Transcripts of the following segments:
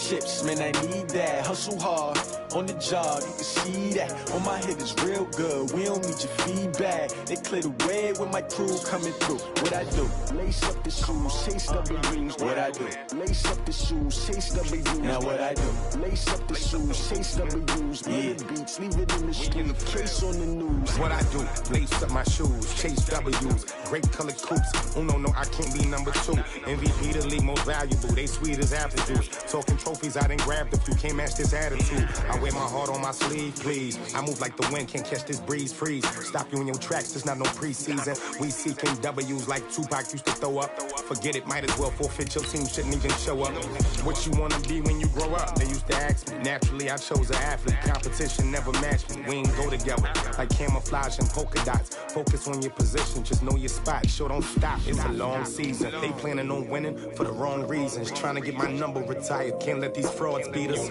chips, man, I need that. Hustle hard, on the job, you can see that. On my hit is real good, we don't need your feedback. They clear the way with my crew coming through. What I do? Lace up the shoes, chase W's. What I do? Lace up the shoes, chase W's. Now what I do? Lace up the shoes, chase W's. Yeah. Beats, leave it in the street, case on the news. What I do? Lace up my shoes, chase W's. Great colored coops. No, I can't be number 2. MVP the league most valuable. They sweet as apple juice. Talking trophies, I done grabbed a few. Can't match this attitude. I wear my heart on my sleeve, please. I move like the wind, can't catch this breeze. Freeze. Stop you in your tracks. There's not no preseason. We seeking W's like Tupac used to throw up. Forget it, might as well forfeit. Your team shouldn't even show up. What you wanna be when you grow up? They used to ask me. Naturally, I chose an athlete. Competition never matched me. We ain't go together like camouflage and polka dots. Focus on your position, just know your spot. Sure, don't stop. It's a long season. They planning on winning for the wrong reasons. Trying to get my number retired. Can't let these frauds beat us.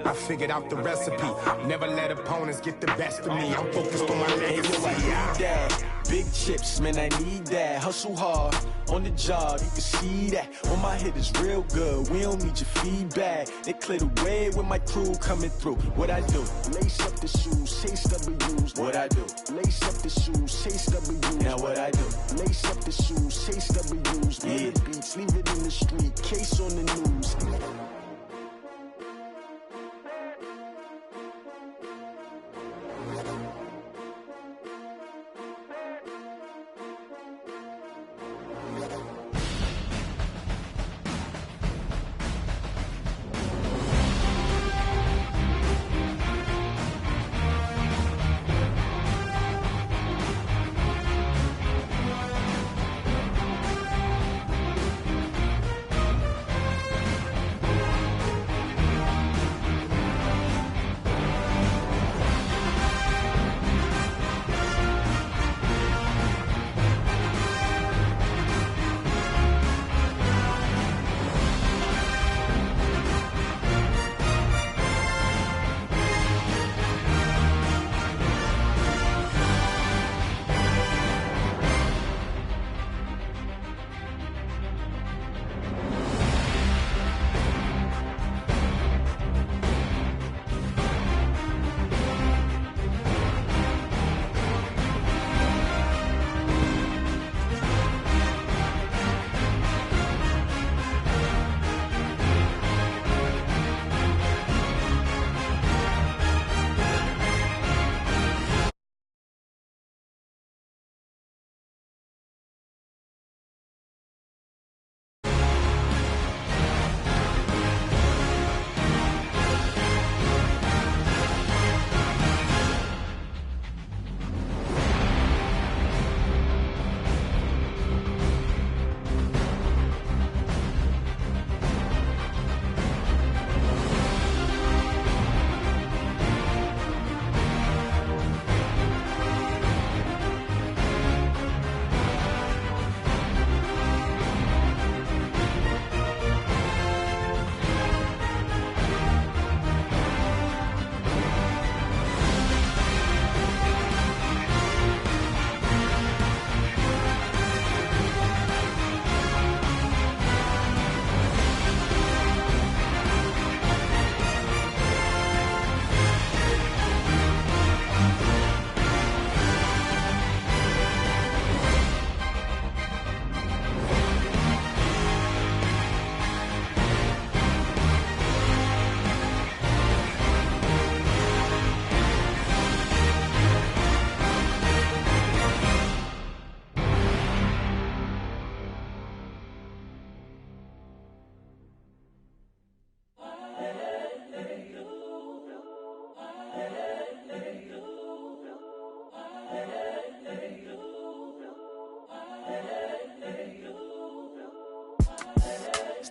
I figured out the recipe. Never let opponents get the best of me. I'm focused on my legacy. Big chips, man, I need that. Hustle hard, on the job, you can see that. On my hit is real good, we don't need your feedback. They clear the way with my crew coming through. What I do? Lace up the shoes, chase W's. What I do? Lace up the shoes, chase W's. Now what I do? Lace up the shoes, chase W's. Yeah. Beats, leave it in the street, case on the news.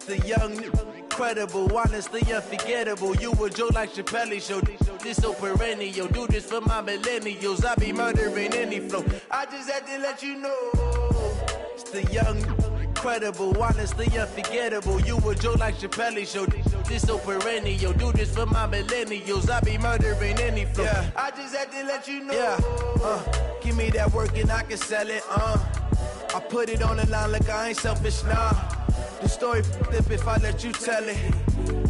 The young, incredible, honestly unforgettable. You a Joe like Chappelle show. This so perennial. Do this for my millennials. I be murdering any flow. I just had to let you know. It's the young, incredible, honestly unforgettable. You a Joe like Chappelle show. This so perennial. Do this for my millennials. I be murdering any flow. Yeah. I just had to let you know. Yeah. Give me that work and I can sell it. I put it on the line like I ain't selfish, nah. The story flip if I let you tell it.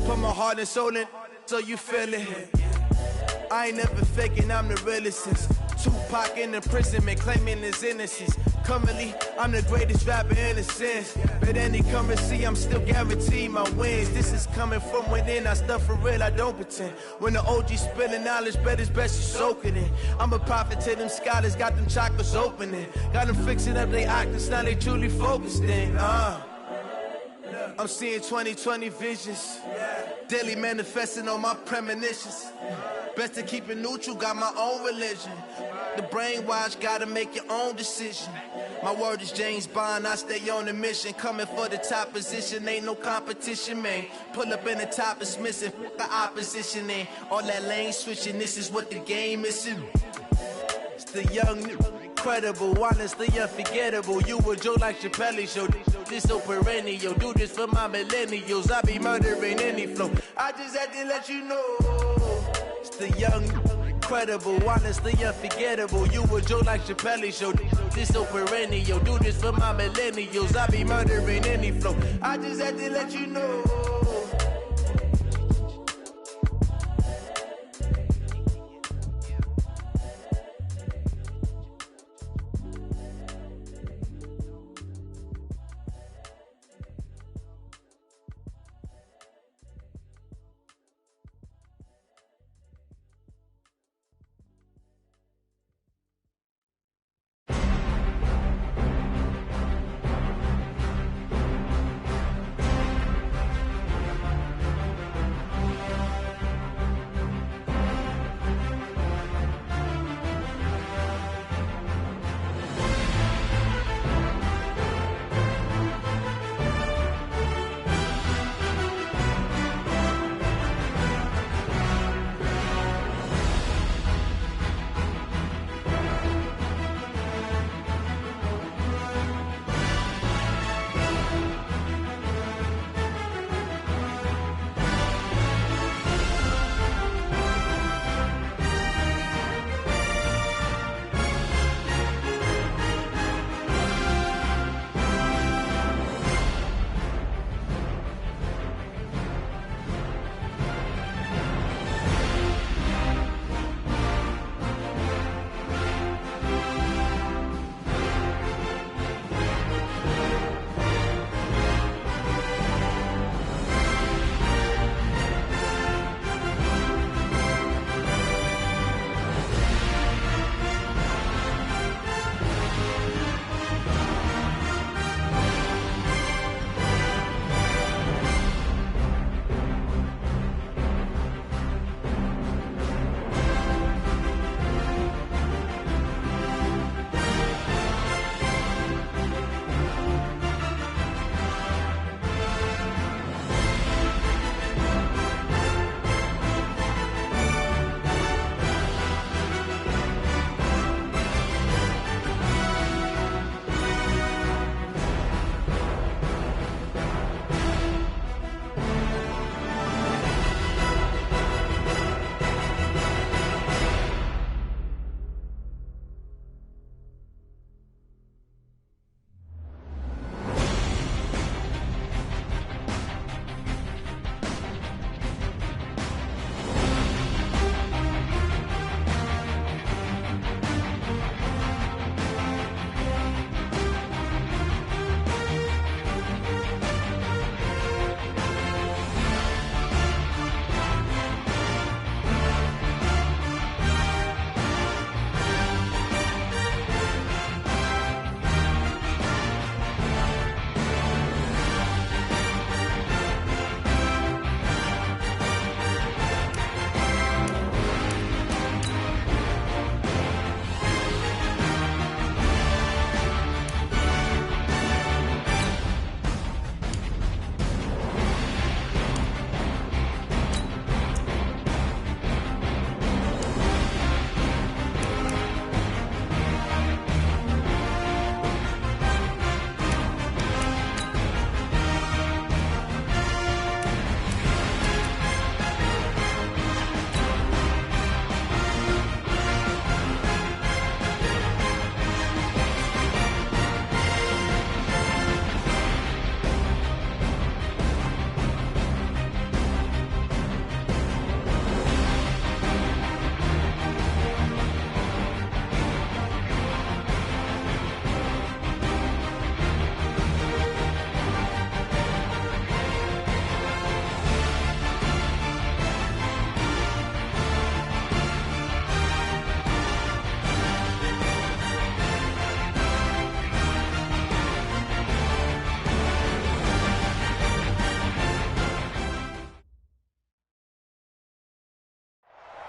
Put my heart and soul in, so you feel it. I ain't never faking, I'm the realest since Tupac in the imprisonment, claiming his innocence. Currently, I'm the greatest rapper in a sense. But any currency, I'm still guaranteed my wins. This is coming from within, I stuff for real, I don't pretend. When the OG spilling knowledge, bet it's best you soak it in. I'm a prophet to them scholars, got them chakras opening. Got them fixing up they octaves, now they truly focused in. I'm seeing 2020 visions. Daily manifesting on my premonitions. Best to keep it neutral, got my own religion. The brainwash, gotta make your own decision. My word is James Bond, I stay on a mission. Coming for the top position, ain't no competition, man. Pull up in the top is missing, the opposition in. All that lane switching, this is what the game is. It's the young, incredible, honestly unforgettable. You a joke like Chappelle show. This so perennial, do this for my millennials. I be murdering any flow. I just had to let you know. It's the young, incredible, honestly unforgettable. You a joke like Chappelle show. This so perennial, do this for my millennials. I be murdering any flow. I just had to let you know.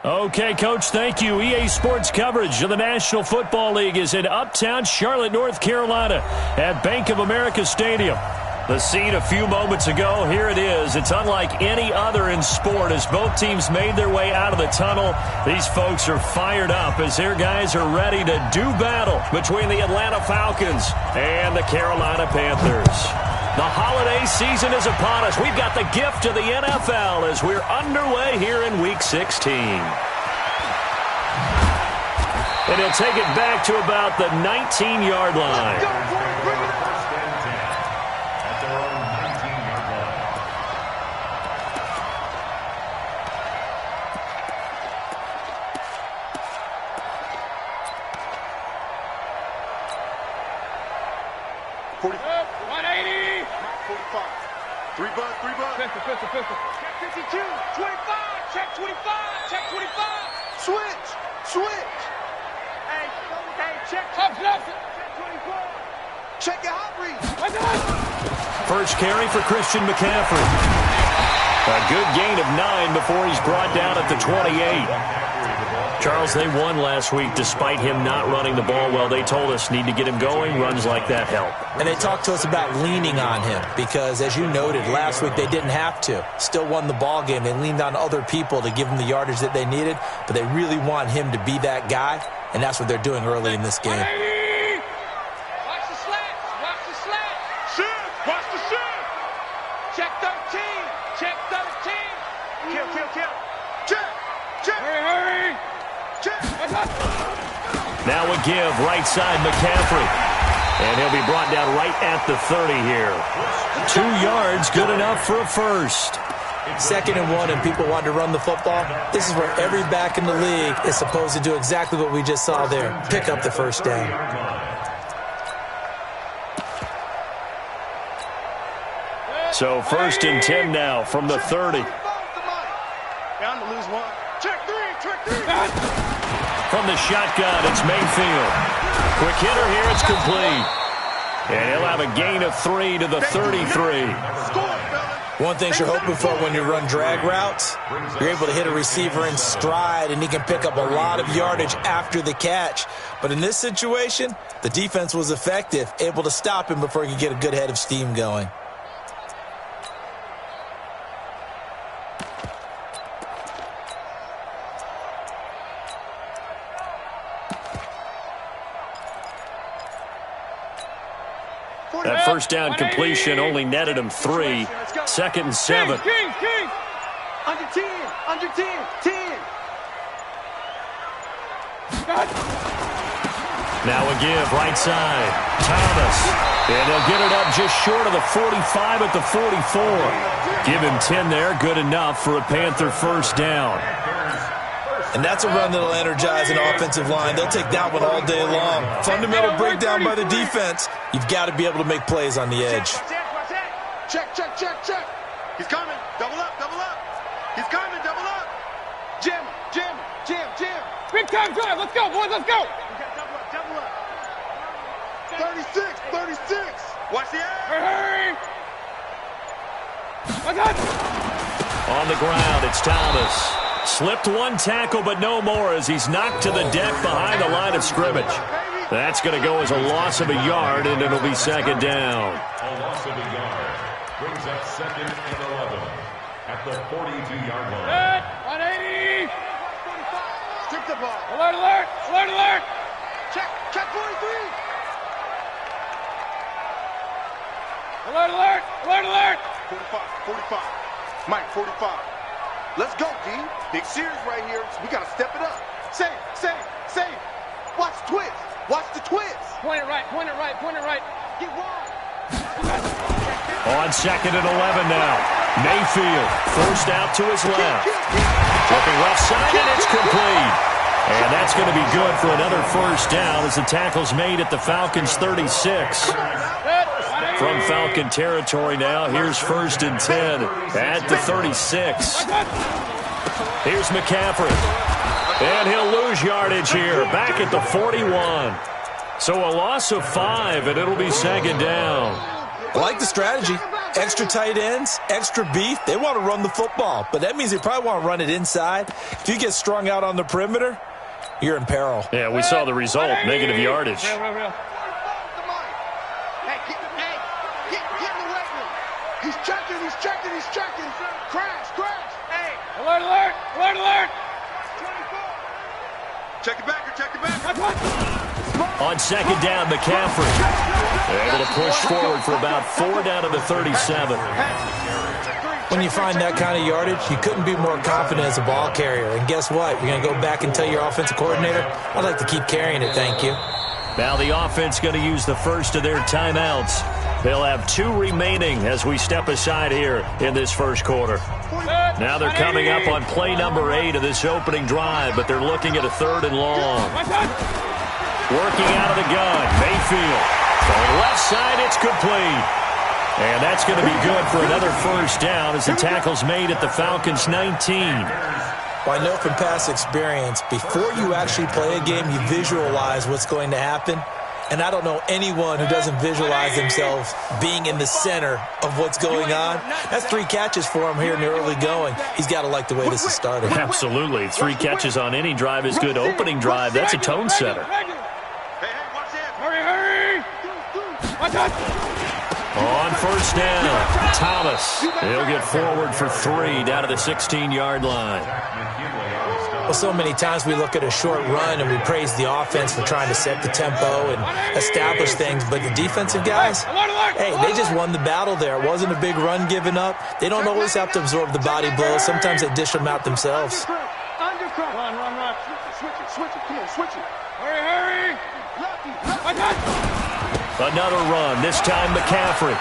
Okay, Coach, thank you. EA Sports coverage of the National Football League is in uptown Charlotte, North Carolina at Bank of America Stadium. The scene a few moments ago, here it is. It's unlike any other in sport as both teams made their way out of the tunnel. These folks are fired up as their guys are ready to do battle between the Atlanta Falcons and the Carolina Panthers. The holiday season is upon us. We've got the gift of the NFL as we're underway here in Week 16. And he'll take it back to about the 19-yard line. At their own 19-yard line. 180. 45. 3 bucks. Pistol. Check 52. 25. Check 25. Check 25. Switch. Hey, check. Check 24. Check your hot read. First carry for Christian McCaffrey. A good gain of 9 before he's brought down at the 28. Charles, they won last week despite him not running the ball well. They told us need to get him going. Runs like that help. And they talked to us about leaning on him because, as you noted, last week they didn't have to. Still won the ball game. They leaned on other people to give them the yardage that they needed, but they really want him to be that guy, and that's what they're doing early in this game. Watch the slant. Watch the shift. Check 13. Check 13. Kill. Check. Hurry. Check. Now a give, right side McCaffrey. And he'll be brought down right at the 30 here. 2 yards, good enough for a first. 2nd and 1, and people want to run the football. This is where every back in the league is supposed to do exactly what we just saw there. Pick up the first down. So 1st and 10 now from the 30. Bound to lose 1. Check 3. From the shotgun, it's Mayfield. Quick hitter here, it's complete. And he'll have a gain of 3 to the 33. One thing you're hoping for when you run drag routes, you're able to hit a receiver in stride, and he can pick up a lot of yardage after the catch. But in this situation, the defense was effective, able to stop him before he could get a good head of steam going. That first down completion only netted him 3. 2nd and 7. King. Under 10. 10. Now a give, right side. Thomas. And he'll get it up just short of the 45 at the 44. Give him 10 there, good enough for a Panther first down. And that's a run that'll energize an offensive line. They'll take that one all day long. Fundamental breakdown by the defense. You've got to be able to make plays on the edge. Check. He's coming. Double up. He's coming. Double up. Jim. Big time drive. Let's go, boys. Let's go. Double up. 36. Watch the air. Hurry. On the ground, it's Thomas. Slipped one tackle, but no more as he's knocked to the deck behind the line of scrimmage. That's going to go as a loss of a yard, and it'll be 2nd down. A loss of a yard brings up 2nd and 11 at the 42-yard line. 180. Tip the ball. Alert. Check 43. Alert. 45. Mike, 45. Let's go, D. Big series right here. We got to step it up. Save. Watch the twist. Point it right. Get wide. On 2nd and 11 now. Mayfield forced out to his left. Looking left side, and it's complete. And that's going to be good for another first down as the tackle's made at the Falcons' 36. From Falcon territory now, here's 1st and 10 at the 36. Here's McCaffrey. And he'll lose yardage here, back at the 41. So a loss of 5, and it'll be 2nd down. I like the strategy. Extra tight ends, extra beef, they want to run the football. But that means they probably want to run it inside. If you get strung out on the perimeter, you're in peril. Yeah, we saw the result, negative yardage. Hey, get in the weight room. He's checking. Crash. Hey. Alert. 24. Check it back. On second down, McCaffrey able to push forward for about 4 down to the 37. When you find that kind of yardage, you couldn't be more confident as a ball carrier. And guess what? You're going to go back and tell your offensive coordinator, I'd like to keep carrying it, thank you. Now the offense going to use the first of their timeouts. They'll have 2 remaining as we step aside here in this first quarter. Now they're coming up on play number 8 of this opening drive, but they're looking at a 3rd and long. Working out of the gun, Mayfield. Going left side, it's complete. And that's going to be good for another first down as the tackle's made at the Falcons' 19. Well, I know from past experience, before you actually play a game, you visualize what's going to happen. And I don't know anyone who doesn't visualize themselves being in the center of what's going on. That's 3 catches for him here in the early going. He's got to like the way this is starting. Absolutely. 3 catches on any drive is good. Opening drive, that's a tone setter. Hurry! On first down, Thomas. He'll get forward for 3 down to the 16-yard line. Well, so many times we look at a short run and we praise the offense for trying to set the tempo and establish things, but the defensive guys, hey, they just won the battle there. It wasn't a big run given up. They don't always have to absorb the body blows. Sometimes they dish them out themselves. Run. Switch it. Hurry! Another run, this time McCaffrey.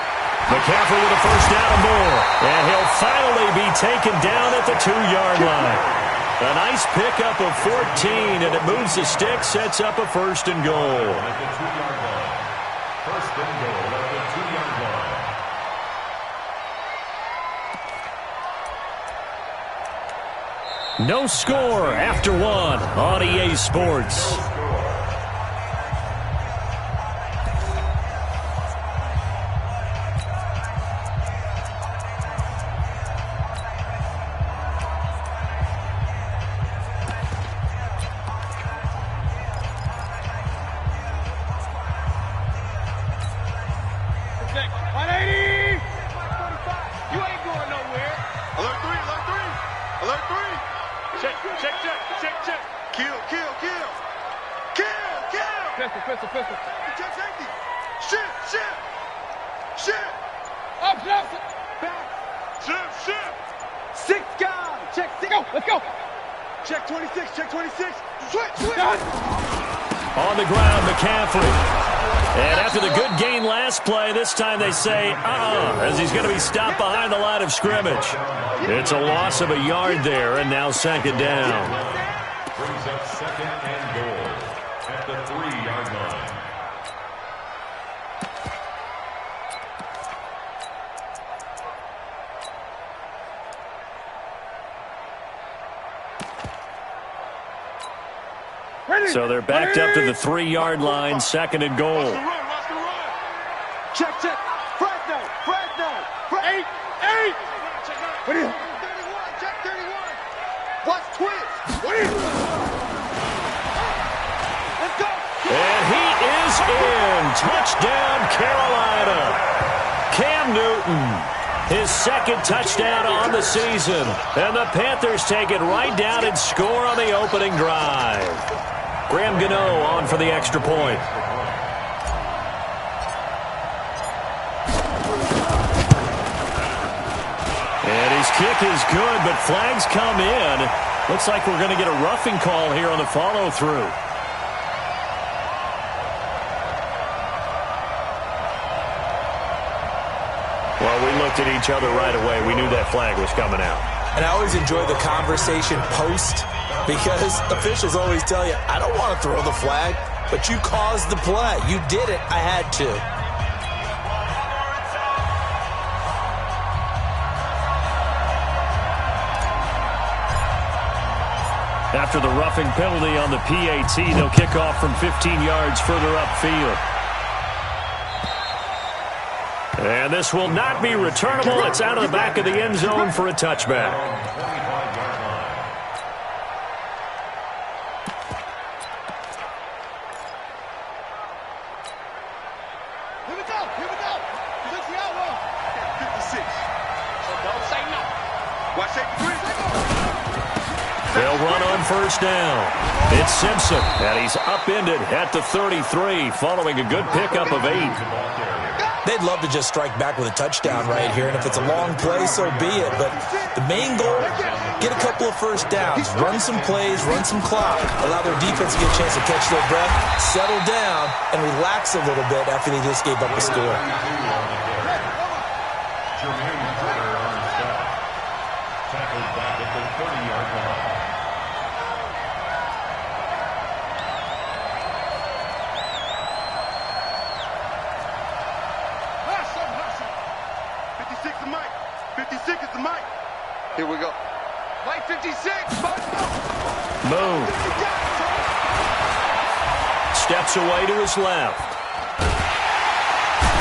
McCaffrey with a first down and more. And he'll finally be taken down at the 2-yard line. A nice pickup of 14, and it moves the stick, sets up a first and goal. At the 2-yard line. First and goal at the 2-yard line. No score after 1 on EA Sports. Pistol. Check safety. Shit. Up. Back. Shit. 6 guys. Check 6. Let's go. Check 26. Switch. On the ground, McCaffrey. And after the good gain last play, this time they say, as he's going to be stopped behind the line of scrimmage. It's a loss of a yard there, and now second down. Brings up second and goal at the 3-yard line. So they're backed up to the 3-yard line, second and goal. Watch the run. Check. Fresno. 8. What are you? 31. Check 31. Watch twist. Let's go. And he is in. Touchdown, Carolina. Cam Newton, his second touchdown on the season. And the Panthers take it right down and score on the opening drive. Graham Gano on for the extra point. And his kick is good, but flags come in. Looks like we're going to get a roughing call here on the follow-through. Well, we looked at each other right away. We knew that flag was coming out. And I always enjoy the conversation post, because officials always tell you, I don't want to throw the flag, but you caused the play. You did it. I had to. After the roughing penalty on the PAT, they'll kick off from 15 yards further upfield. And this will not be returnable. It's out of the back of the end zone for a touchback. Here we go. Here we go. Look the outlaw. 56. So don't say no. Watch safety three. They'll run on first down. It's Simpson, and he's upended at the 33 following a good pickup of 8. They'd love to just strike back with a touchdown right here, and if it's a long play, so be it. But the main goal, get a couple of first downs, run some plays, run some clock, allow their defense to get a chance to catch their breath, settle down, and relax a little bit after they just gave up a score. Tackled back at the 30-yard line. Here we go. Mike 56. Boom. Steps away to his left.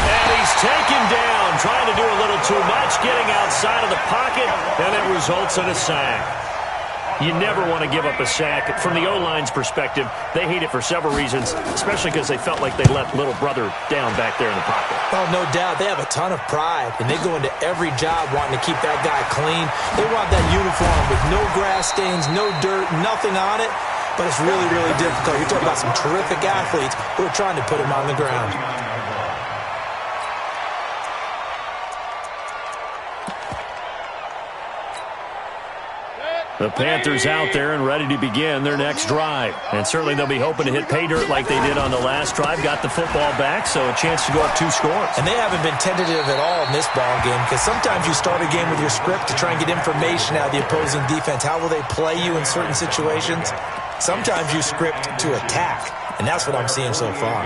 And he's taken down, trying to do a little too much, getting outside of the pocket, and it results in a sack. You never want to give up a sack. From the O-line's perspective, they hate it for several reasons, especially because they felt like they let little brother down back there in the pocket. Oh, no doubt. They have a ton of pride, and they go into every job wanting to keep that guy clean. They want that uniform with no grass stains, no dirt, nothing on it. But it's really, really difficult. You're talking about some terrific athletes who are trying to put him on the ground. The Panthers out there and ready to begin their next drive. And certainly they'll be hoping to hit pay dirt like they did on the last drive. Got the football back, so a chance to go up 2 scores. And they haven't been tentative at all in this ball game, because sometimes you start a game with your script to try and get information out of the opposing defense. How will they play you in certain situations? Sometimes you script to attack, and that's what I'm seeing so far.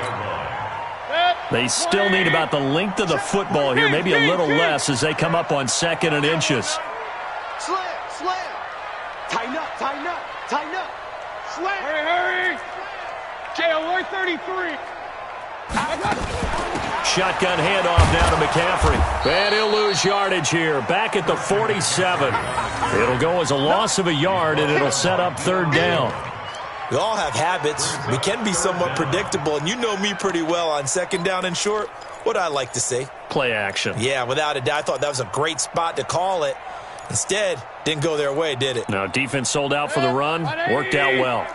They still need about the length of the football here, maybe a little less as they come up on 2nd and inches. Slam, slam. Tighten up, tighten up, tighten up. Slam. Hurry, hurry. JOY 33. Shotgun handoff now to McCaffrey. And he'll lose yardage here. Back at the 47. It'll go as a loss of a yard, and it'll set up 3rd down. We all have habits. We can be somewhat predictable, and you know me pretty well on 2nd down and short. What I like to say? Play action. Yeah, without a doubt. I thought that was a great spot to call it. Instead, didn't go their way, did it? No, defense sold out for the run. Worked out well.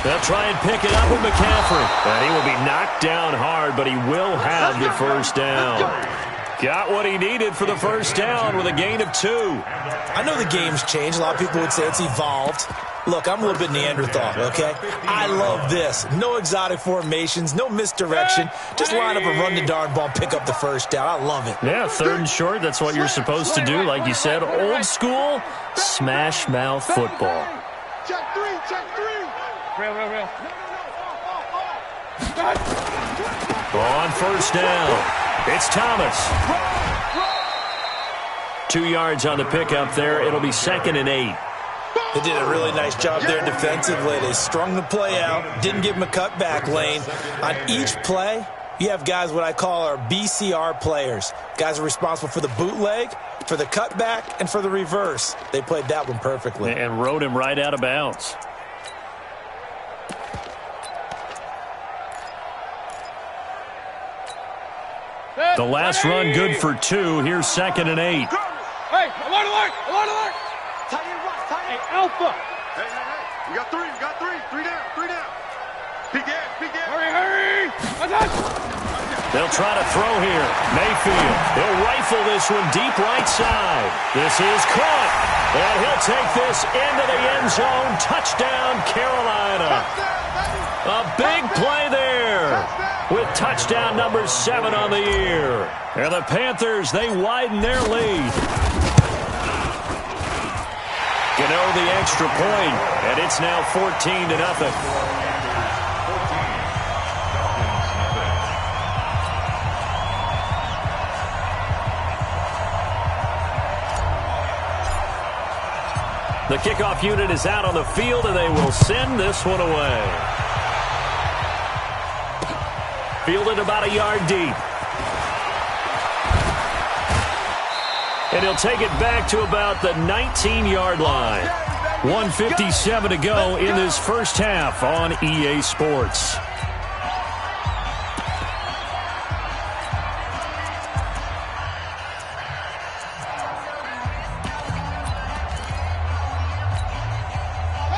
They'll try and pick it up with McCaffrey. And he will be knocked down hard, but he will have the 1st down. Got what he needed for the 1st down with a gain of 2. I know the game's changed. A lot of people would say it's evolved. Look, I'm a little bit Neanderthal, okay? I love this. No exotic formations, no misdirection. Just line up and run the darn ball and pick up the 1st down. I love it. Yeah, 3rd and short, that's what you're supposed to do. Like you said, old school, smash mouth football. Check 3, check 3. Real. On 1st down, it's Thomas. 2 yards on the pickup there. It'll be 2nd and 8. They did a really nice job there defensively. They strung the play out, didn't give him a cutback lane. On each play, you have guys what I call our BCR players. Guys are responsible for the bootleg, for the cutback, and for the reverse. They played that one perfectly. And rode him right out of bounds. The last run good for 2. Here's 2nd and 8. Hey, alert. Tight end right, tight end. Hey, Alpha. Hey. We got 3, 3 down. Peek gas. Hurry. They'll try to throw here. Mayfield. He'll rifle this one deep right side. This is caught. And he'll take this into the end zone. Touchdown, Carolina. A big play there with touchdown number 7 on the year. And the Panthers, they widen their lead. Gano the extra point, and it's now 14-0. The kickoff unit is out on the field, and they will send this one away. Fielded about a yard deep. And he'll take it back to about the 19-yard line. 1:57 to go in this first half on EA Sports.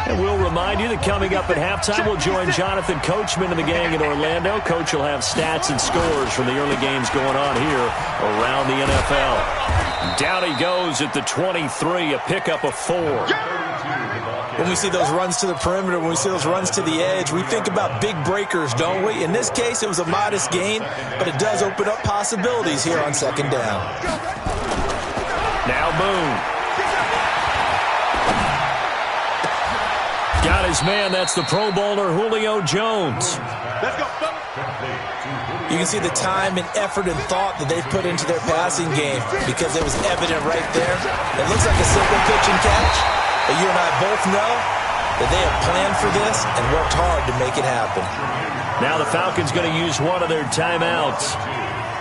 And we'll remind you that coming up at halftime, we'll join Jonathan Coachman and the gang in Orlando. Coach will have stats and scores from the early games going on here around the NFL. Down he goes at the 23, a pickup of 4. When we see those runs to the perimeter, when we see those runs to the edge, we think about big breakers, don't we? In this case, it was a modest gain, but it does open up possibilities here on second down. Now Boone. Got his man. That's the Pro Bowler Julio Jones. Let's go, fellas. You can see the time and effort and thought that they've put into their passing game because it was evident right there. It looks like a simple pitch and catch, but you and I both know that they have planned for this and worked hard to make it happen. Now the Falcons going to use one of their timeouts.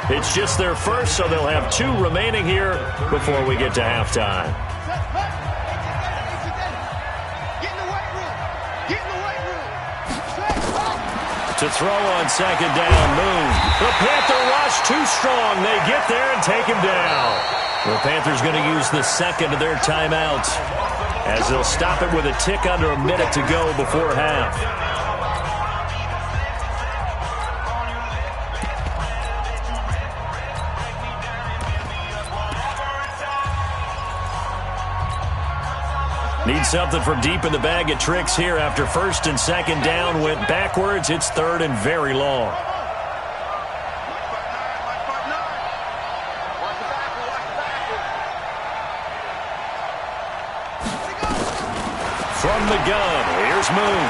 It's just their first, so they'll have 2 remaining here before we get to halftime. To throw on second down, Moon. The Panther rush too strong. They get there and take him down. The Panthers going to use the second of their timeouts as they'll stop it with a tick under a minute to go before half. Need something from deep in the bag of tricks here after first and second down went backwards. It's third and very long. From the gun, here's Moon.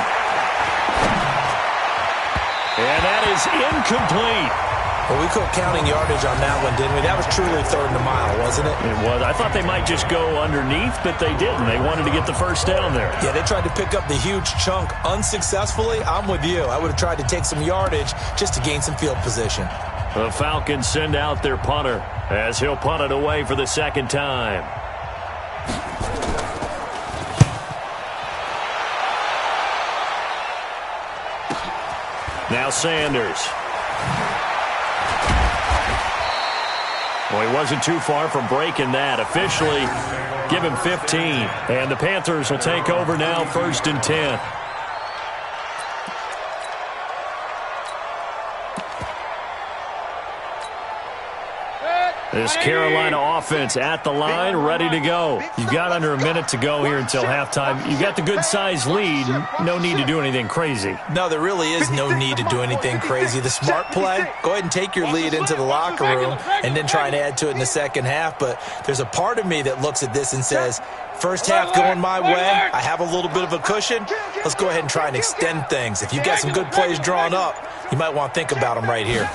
And that is incomplete. Well, we quit counting yardage on that one, didn't we? That was truly third and a mile, wasn't it? It was. I thought they might just go underneath, but they didn't. They wanted to get the first down there. Yeah, they tried to pick up the huge chunk unsuccessfully. I'm with you. I would have tried to take some yardage just to gain some field position. The Falcons send out their punter as he'll punt it away for the second time. Now Sanders. Well, he wasn't too far from breaking that. Officially, give him 15. And the Panthers will take over now, 1st and 10. This Carolina offense at the line, ready to go. You've got under a minute to go here until halftime. You've got the good-sized lead. No need to do anything crazy. No, there really is no need to do anything crazy. The smart play, go ahead and take your lead into the locker room and then try and add to it in the second half. But there's a part of me that looks at this and says, first half going my way, I have a little bit of a cushion. Let's go ahead and try and extend things. If you've got some good plays drawn up, you might want to think about them right here.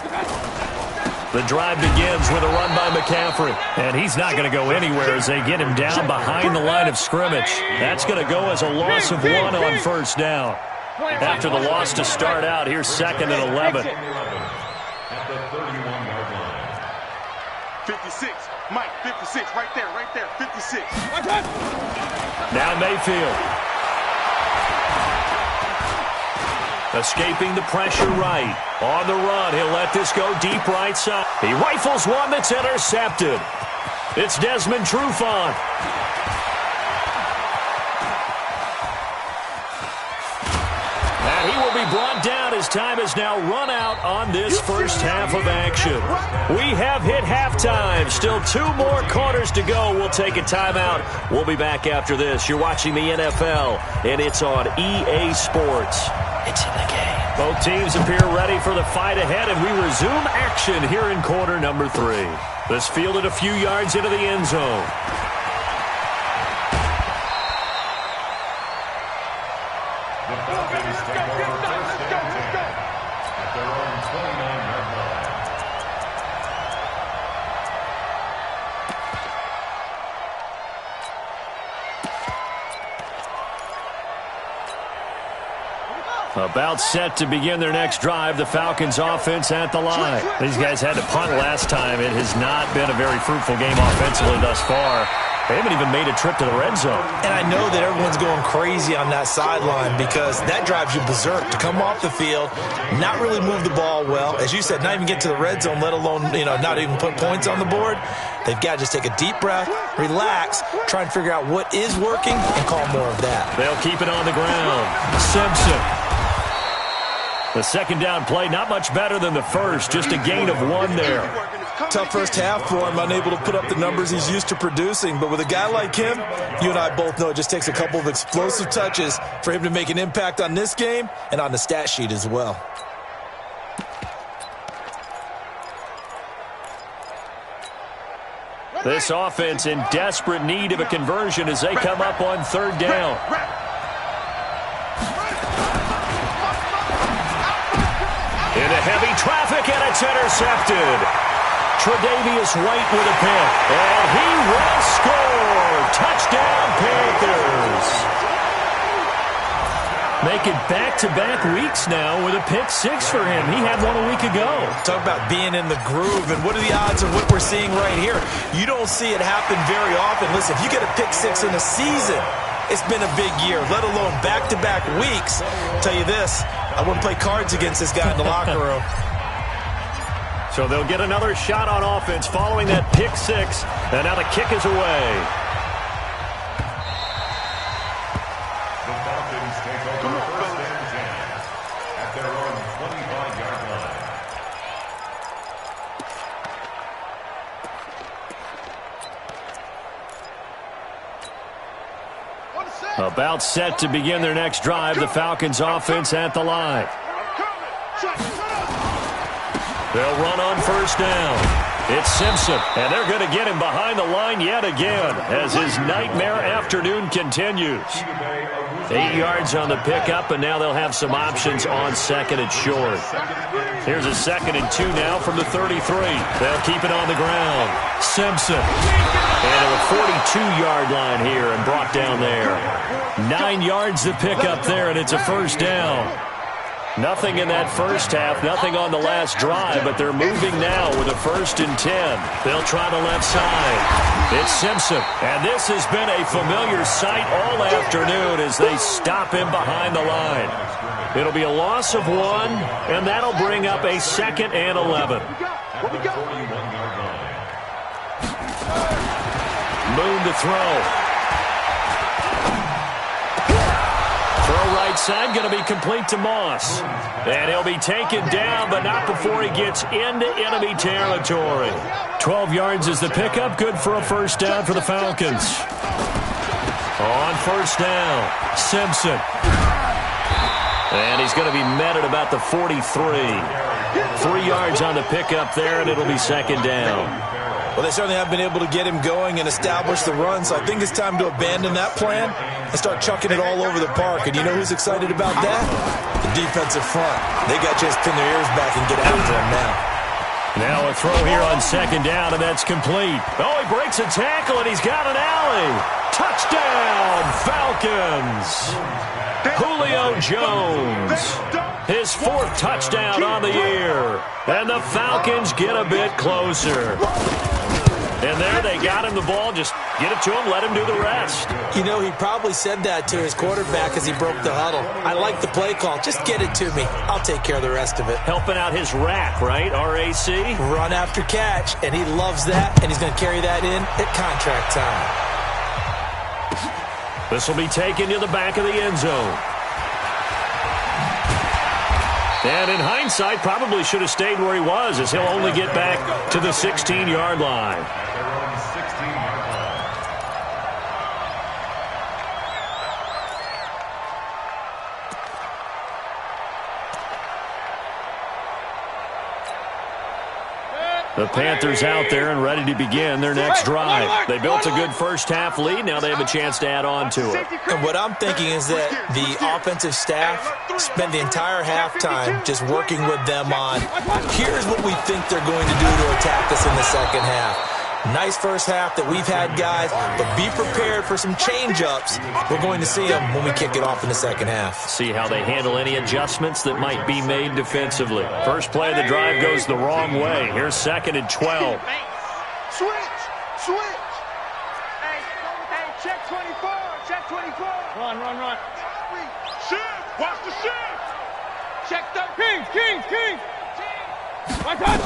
The drive begins with a run by McCaffrey, and he's not going to go anywhere as they get him down behind the line of scrimmage. That's going to go as a loss of 1 on first down. After the loss to start out, here's 2nd and 11. At the 31-yard line. 56. Mike, 56. Right there. 56. Now Mayfield. Escaping the pressure right. On the run, he'll let this go deep right side. He rifles one that's intercepted. It's Desmond Trufant. And he will be brought down as time has now run out on this first half of action. We have hit halftime. Still 2 more quarters to go. We'll take a timeout. We'll be back after this. You're watching the NFL, and it's on EA Sports. It's in the game. Both teams appear ready for the fight ahead, and we resume action here in quarter number 3. This fielded a few yards into the end zone. The Falcons take over first and 10 at their own 29-yard line. About set to begin their next drive, the Falcons offense at the line. These guys had to punt last time. It has not been a very fruitful game offensively thus far. They haven't even made a trip to the red zone. And I know that everyone's going crazy on that sideline because that drives you berserk to come off the field, not really move the ball well. As you said, not even get to the red zone, let alone, not even put points on the board. They've got to just take a deep breath, relax, try and figure out what is working, and call more of that. They'll keep it on the ground. Simpson. The second down play, not much better than the first, just a gain of 1 there. Tough first half for him, unable to put up the numbers he's used to producing. But with a guy like him, you and I both know it just takes a couple of explosive touches for him to make an impact on this game and on the stat sheet as well. This offense in desperate need of a conversion as they come up on third down. Into heavy traffic, and it's intercepted. Tre'Davious White with a pick, and he will score. Touchdown, Panthers. Make it back-to-back weeks now with a pick 6 for him. He had one a week ago. Talk about being in the groove, and what are the odds of what we're seeing right here? You don't see it happen very often. Listen, if you get a pick 6 in a season, it's been a big year, let alone back-to-back weeks. I'll tell you this, I wouldn't play cards against this guy in the locker room. So they'll get another shot on offense following that pick 6, and now the kick is away. The Falcons take over first and 10 at their own 25-yard line. About set to begin their next drive, the Falcons offense at the line. They'll run on first down. It's Simpson, and they're going to get him behind the line yet again as his nightmare afternoon continues. 8 yards on the pickup, and now they'll have some options on second and short. Here's a 2nd and 2 now from the 33. They'll keep it on the ground. Simpson. And to the 42-yard line here and brought down there. 9 yards to pick up there, and it's a first down. Nothing in that first half, nothing on the last drive, but they're moving now with a 1st and 10. They'll try the left side. It's Simpson, and this has been a familiar sight all afternoon as they stop him behind the line. It'll be a loss of 1, and that'll bring up a 2nd and 11. Moon to throw. Throw right side, going to be complete to Moss. And he'll be taken down, but not before he gets into enemy territory. 12 yards is the pickup, good for a first down for the Falcons. On first down, Simpson. And he's going to be met at about the 43. 3 yards on the pickup there, and it'll be 2nd down. Well, they certainly have been able to get him going and establish the run, so I think it's time to abandon that plan and start chucking it all over the park. And you know who's excited about that? The defensive front. They got a chance to pin their ears back and get after him now. Now a throw here on 2nd down, and that's complete. Oh, he breaks a tackle, and he's got an alley. Touchdown, Falcons. Julio Jones. His 4th touchdown on the year. And the Falcons get a bit closer. And there they got him the ball. Just get it to him, let him do the rest. You know, he probably said that to his quarterback as he broke the huddle. I like the play call. Just get it to me. I'll take care of the rest of it. Helping out his RAC, right? R-A-C? Run after catch, and he loves that, and he's going to carry that in at contract time. This will be taken to the back of the end zone. And in hindsight, probably should have stayed where he was, as he'll only get back to the 16-yard line. The Panthers out there and ready to begin their next drive. They built a good first-half lead. Now they have a chance to add on to it. And what I'm thinking is that the offensive staff spent the entire halftime just working with them on, here's what we think they're going to do to attack us in the second half. Nice first half that we've had, guys, but be prepared for some change-ups. We're going to see them when we kick it off in the second half. See how they handle any adjustments that might be made defensively. First play of the drive goes the wrong way. Here's 2nd and 12. Switch. Hey, check 24. Check 24. Run. Shift. Watch the shift. Check 13. King. One touch.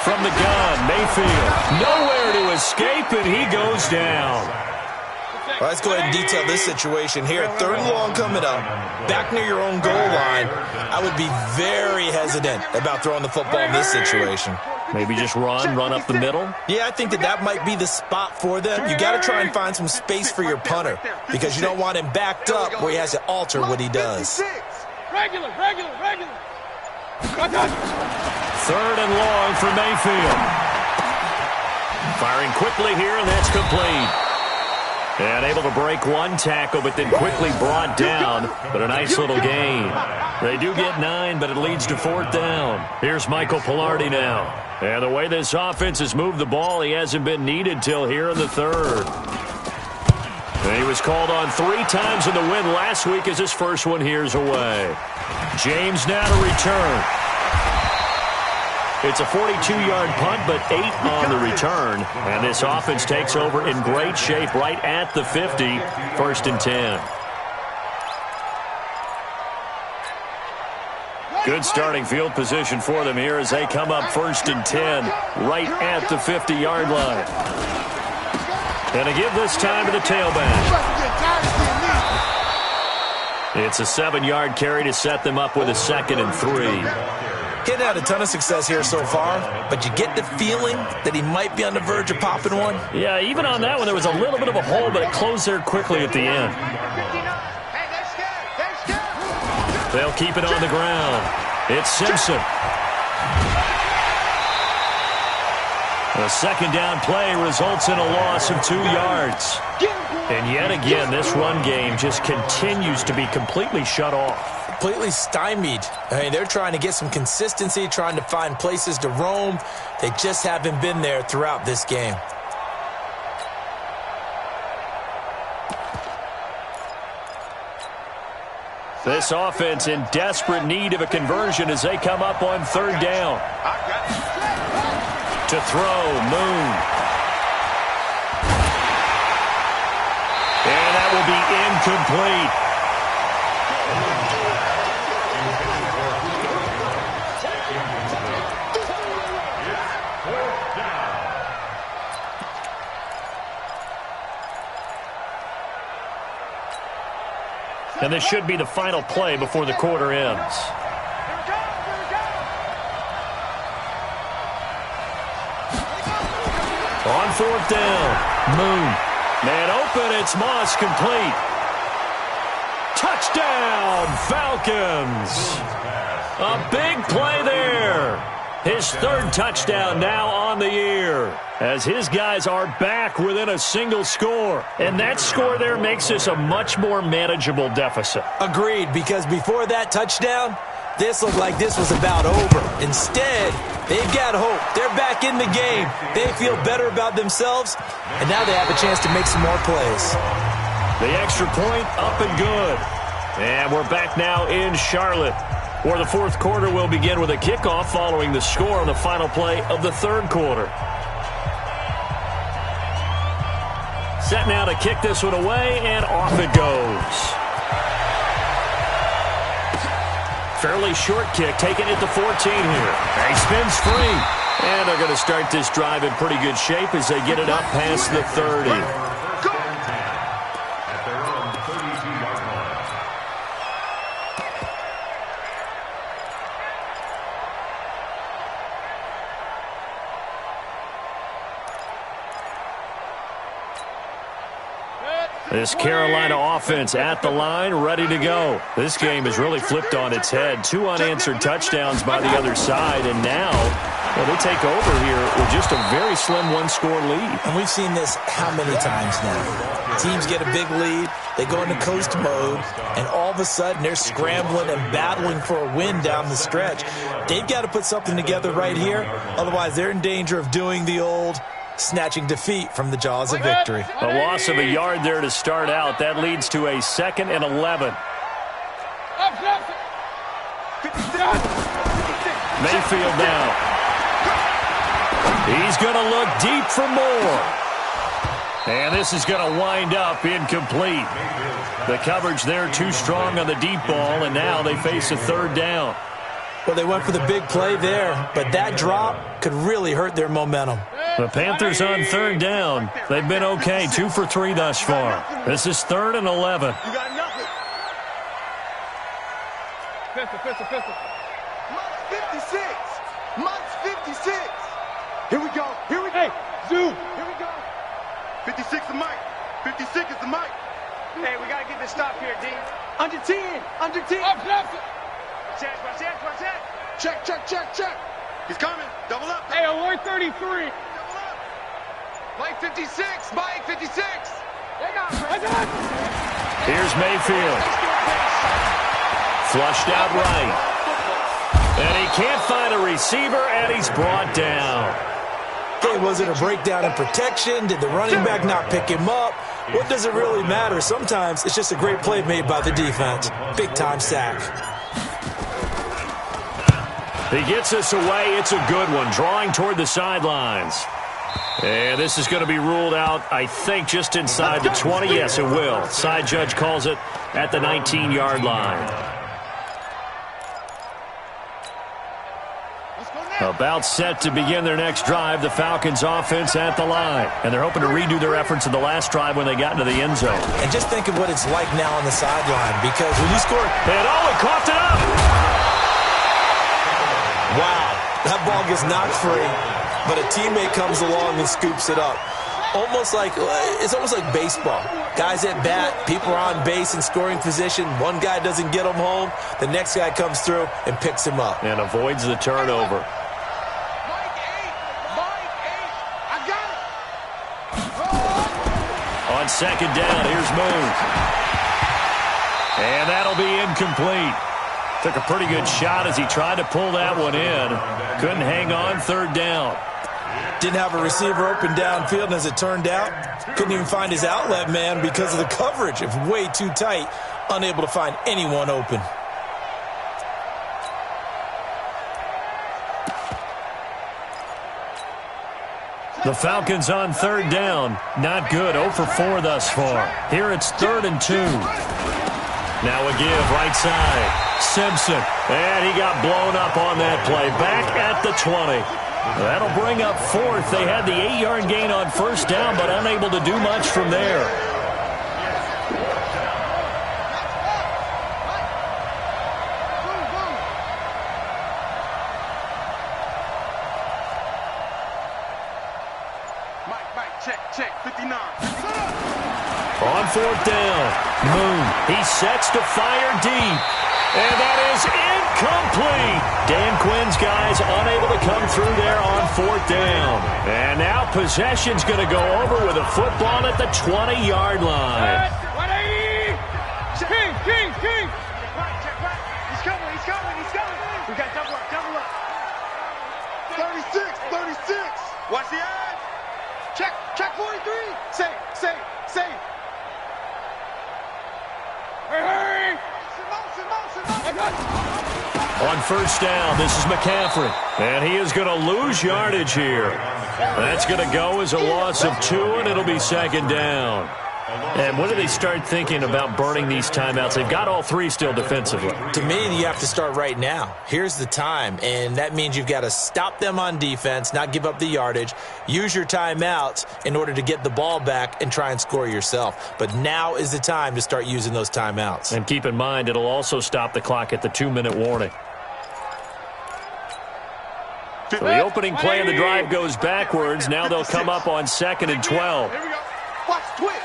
From the gun, Mayfield. Nowhere to escape, and he goes down. Well, let's go ahead and detail this situation here. 3rd and long coming up, back near your own goal line. I would be very hesitant about throwing the football in this situation. Maybe just run up the middle? Yeah, I think that might be the spot for them. You got to try and find some space for your punter because you don't want him backed up where he has to alter what he does. Regular. One touch. 3rd and long for Mayfield. Firing quickly here, and that's complete. And able to break one tackle, but then quickly brought down. But a nice little gain. They do get 9, but it leads to 4th down. Here's Michael Pilardi now. And the way this offense has moved the ball, he hasn't been needed till here in the 3rd. And he was called on 3 times in the win last week as his first one here's away. James now to return. It's a 42-yard punt, but 8 on the return. And this offense takes over in great shape right at the 50, 1st and 10. Good starting field position for them here as they come up 1st and 10, right at the 50-yard line. And to give this time to the tailback. It's a 7-yard carry to set them up with a 2nd and 3. He'd had a ton of success here so far, but you get the feeling that he might be on the verge of popping one. Yeah, even on that one, there was a little bit of a hole, but it closed there quickly at the end. They'll keep it on the ground. It's Simpson. A 2nd down play results in a loss of 2 yards. And yet again, this run game just continues to be completely shut off. Completely stymied. I mean, they're trying to get some consistency, trying to find places to roam. They just haven't been there throughout this game. This offense in desperate need of a conversion as they come up on 3rd down. To throw, Moon. And that will be incomplete. And this should be the final play before the quarter ends. On 4th down, Moon. Man open, it's Moss, complete. Touchdown, Falcons. A big play there. His 3rd touchdown now on the year, as his guys are back within a single score. And that score there makes this a much more manageable deficit. Agreed, because before that touchdown, this looked like this was about over. Instead, they've got hope. They're back in the game. They feel better about themselves, and now they have a chance to make some more plays. The extra point up and good. And we're back now in Charlotte, where the 4th quarter will begin with a kickoff following the score on the final play of the 3rd quarter. Set now to kick this one away, and off it goes. Fairly short kick, taken at the 14 here. He spins free. And they're going to start this drive in pretty good shape as they get it up past the 30. At their own 32-yard line. This Carolina offense at the line, ready to go. This game has really flipped on its head. 2 unanswered touchdowns by the other side, and now they take over here with just a very slim 1-score lead. And we've seen this how many times now? Teams get a big lead, they go into coast mode, and all of a sudden they're scrambling and battling for a win down the stretch. They've got to put something together right here, otherwise they're in danger of doing the old snatching defeat from the jaws of victory. A loss of a yard there to start out. That leads to a 2nd and 11. Mayfield now. He's going to look deep for more. And this is going to wind up incomplete. The coverage there too strong on the deep ball, and now they face a 3rd down. Well, they went for the big play there, but that drop could really hurt their momentum. The Panthers on 3rd down. They've been okay, 2 for 3 thus far. This is 3rd and 11. You got nothing. Pistol. Mike's 56. Mike's 56. Here we go. Hey, Zoo. Here we go. 56 is Mike. 56 is the Mike. Hey, we got to get this stop here, D. Under 10. Under 10. Watch that. Check. He's coming. Double up. Hey, alert 33. Double up. Mike 56. Mike 56. Here's Mayfield. Flushed out right. And he can't find a receiver, and he's brought down. Okay, was it a breakdown in protection? Did the running back not pick him up? What does it really matter? Sometimes it's just a great play made by the defense. Big-time sack. He gets us away. It's a good one, drawing toward the sidelines. And this is going to be ruled out, I think, just inside the 20. Yes, it will. Side judge calls it at the 19-yard line. About set to begin their next drive, the Falcons offense at the line. And they're hoping to redo their efforts in the last drive when they got into the end zone. And just think of what it's like now on the sideline, because when you score... And he coughed it up! Wow, that ball gets knocked free, but a teammate comes along and scoops it up. It's almost like baseball. Guys at bat, people are on base in scoring position. One guy doesn't get him home. The next guy comes through and picks him up. And avoids the turnover. On 2nd down, here's Smoove. And that'll be incomplete. Took a pretty good shot as he tried to pull that one in. Couldn't hang on 3rd down. Didn't have a receiver open downfield, and as it turned out, couldn't even find his outlet man because of the coverage. It was way too tight, unable to find anyone open. The Falcons on 3rd down. Not good. 0 for 4 thus far. Here it's 3rd and 2. Now a give right side. Simpson. And he got blown up on that play. Back at the 20. That'll bring up 4th. They had the 8-yard gain on 1st down, but unable to do much from there. Check, 59. On 4th down, Moon, he sets to fire deep. And that is incomplete. Dan Quinn's guys unable to come through there on 4th down. And now possession's going to go over with a football at the 20-yard line. 180! King! Check right. He's coming. We got double up. 36. Watch the edge. Check 43. Say. Hurry! On 1st down, this is McCaffrey. And he is going to lose yardage here. That's going to go as a loss of 2, and it'll be 2nd down. And when do they start thinking about burning these timeouts? They've got all 3 still defensively. To me, you have to start right now. Here's the time, and that means you've got to stop them on defense, not give up the yardage, use your timeouts in order to get the ball back and try and score yourself. But now is the time to start using those timeouts. And keep in mind, it'll also stop the clock at the 2-minute warning. So the opening play of the drive goes backwards. Now they'll come up on 2nd and 12. Here we go. Watch the twist.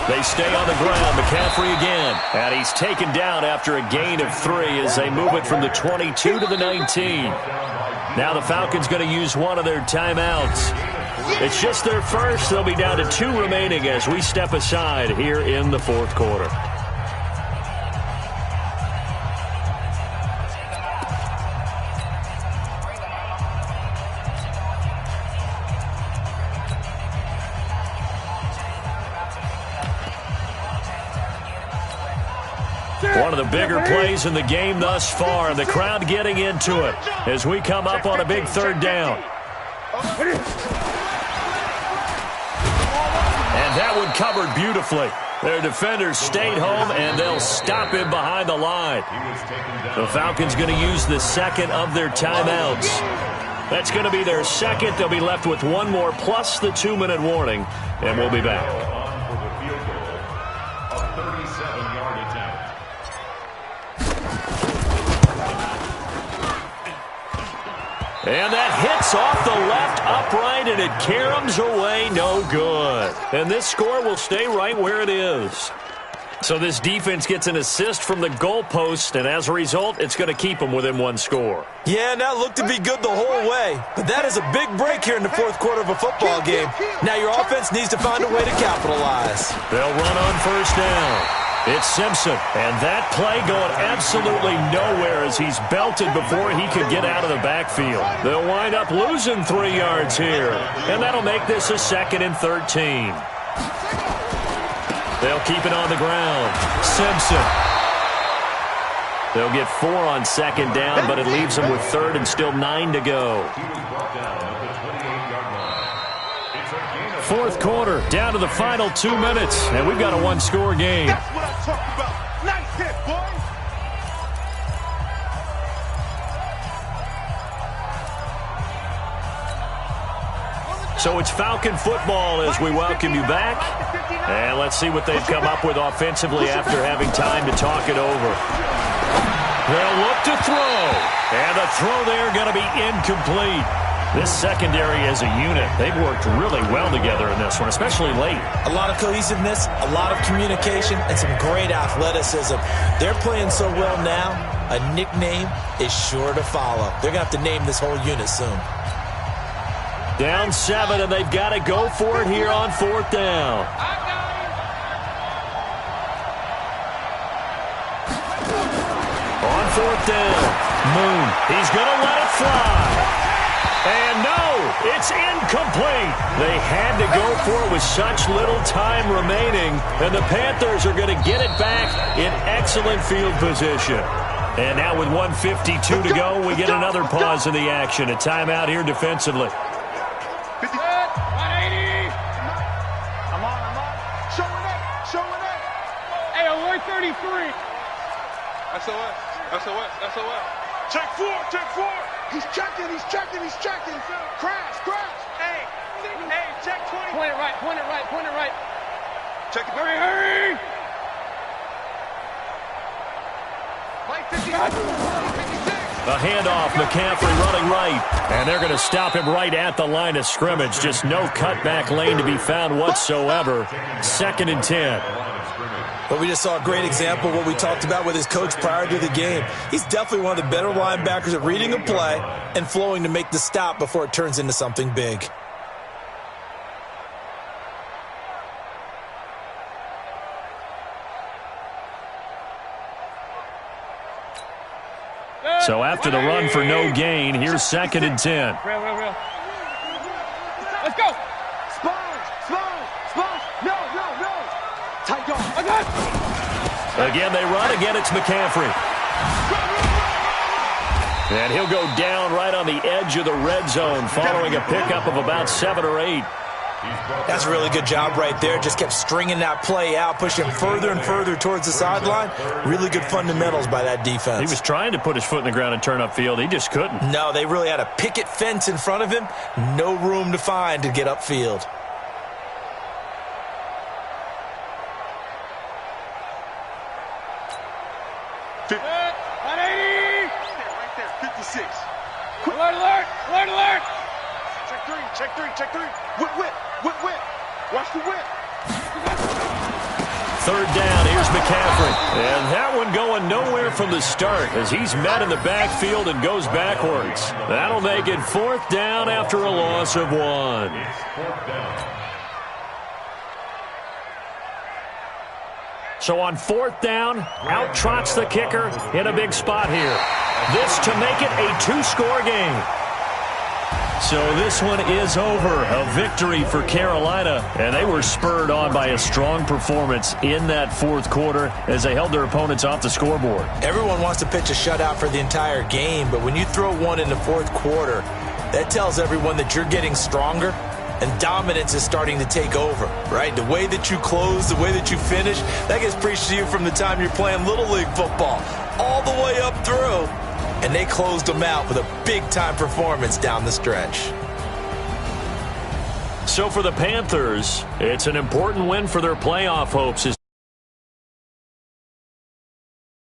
They stay on the ground. McCaffrey again. And he's taken down after a gain of 3 as they move it from the 22 to the 19. Now the Falcons going to use one of their timeouts. It's just their first. They'll be down to 2 remaining as we step aside here in the 4th quarter. one of the bigger plays in the game thus far, and the crowd getting into it as we come up on a big third down. And that one covered beautifully. Their defenders stayed home, and they'll stop him behind the line. The Falcons going to use the second of their timeouts. That's going to be their second. They'll be left with one more plus the 2-minute warning, and we'll be back. For the field goal, a 37-yard attempt. And that hits off the left upright, and it caroms away no good. And this score will stay right where it is. So this defense gets an assist from the goalpost, and as a result, it's going to keep them within one score. Yeah, and that looked to be good the whole way. But that is a big break here in the fourth quarter of a football game. Now your offense needs to find a way to capitalize. They'll run on first down. It's Simpson, and that play going absolutely nowhere as he's belted before he could get out of the backfield. They'll wind up losing 3 yards here, and that'll make this a 2nd and 13. They'll keep it on the ground. Simpson. They'll get 4 on 2nd down, but it leaves them with 3rd and still 9 to go. 4th quarter, down to the final 2 minutes, and we've got a 1-score game. That's what I'm talking about. Nice hit, boy. So it's Falcon football as we welcome you back. And let's see what they've come up with offensively after having time to talk it over. They'll look to throw. And the throw there going to be incomplete. This secondary as a unit, they've worked really well together in this one, especially late. A lot of cohesiveness, a lot of communication, and some great athleticism. They're playing so well now, a nickname is sure to follow. They're going to have to name this whole unit soon. Down 7, and they've got to go for it here on 4th down. On 4th down, Moon, he's going to let it fly. And no, it's incomplete. They had to go for it with such little time remaining, and the Panthers are going to get it back in excellent field position. And now with 1:52 to go, we get another pause in the action. A timeout here defensively. 180. I'm on. Showing it. Hey, alert 33. SOS. Check 4. He's checking. Crash. Hey, check 20. Point it right. Check it. Hurry. Mike 56. A handoff, McCaffrey running right. And they're going to stop him right at the line of scrimmage. Just no cutback lane to be found whatsoever. 2nd and 10. But we just saw a great example of what we talked about with his coach prior to the game. He's definitely one of the better linebackers at reading a play and flowing to make the stop before it turns into something big. So after the run for no gain, here's 2nd and 10. Real. Let's go. Spurs. No. Tight go. Again, they run. Again, it's McCaffrey. And he'll go down right on the edge of the red zone following a pickup of about 7 or 8. That's a really good job right there. Just kept stringing that play out, pushing further and further towards the sideline. Really good fundamentals by that defense. He was trying to put his foot in the ground and turn upfield. He just couldn't. No, they really had a picket fence in front of him. No room to find to get upfield. Right there, 56. Alert. Check three. Whip. Watch the whip. 3rd down, here's McCaffrey. And that one going nowhere from the start as he's met in the backfield and goes backwards. That'll make it 4th down after a loss of 1. So on 4th down, out trots the kicker in a big spot here. This to make it a 2-score game. So this one is over. A victory for Carolina, and they were spurred on by a strong performance in that fourth quarter as they held their opponents off the scoreboard. Everyone wants to pitch a shutout for the entire game, but when you throw one in the fourth quarter, that tells everyone that you're getting stronger and dominance is starting to take over, right? The way that you close, the way that you finish, that gets preached to you from the time you're playing Little League football all the way up through. And they closed them out with a big-time performance down the stretch. So for the Panthers, it's an important win for their playoff hopes.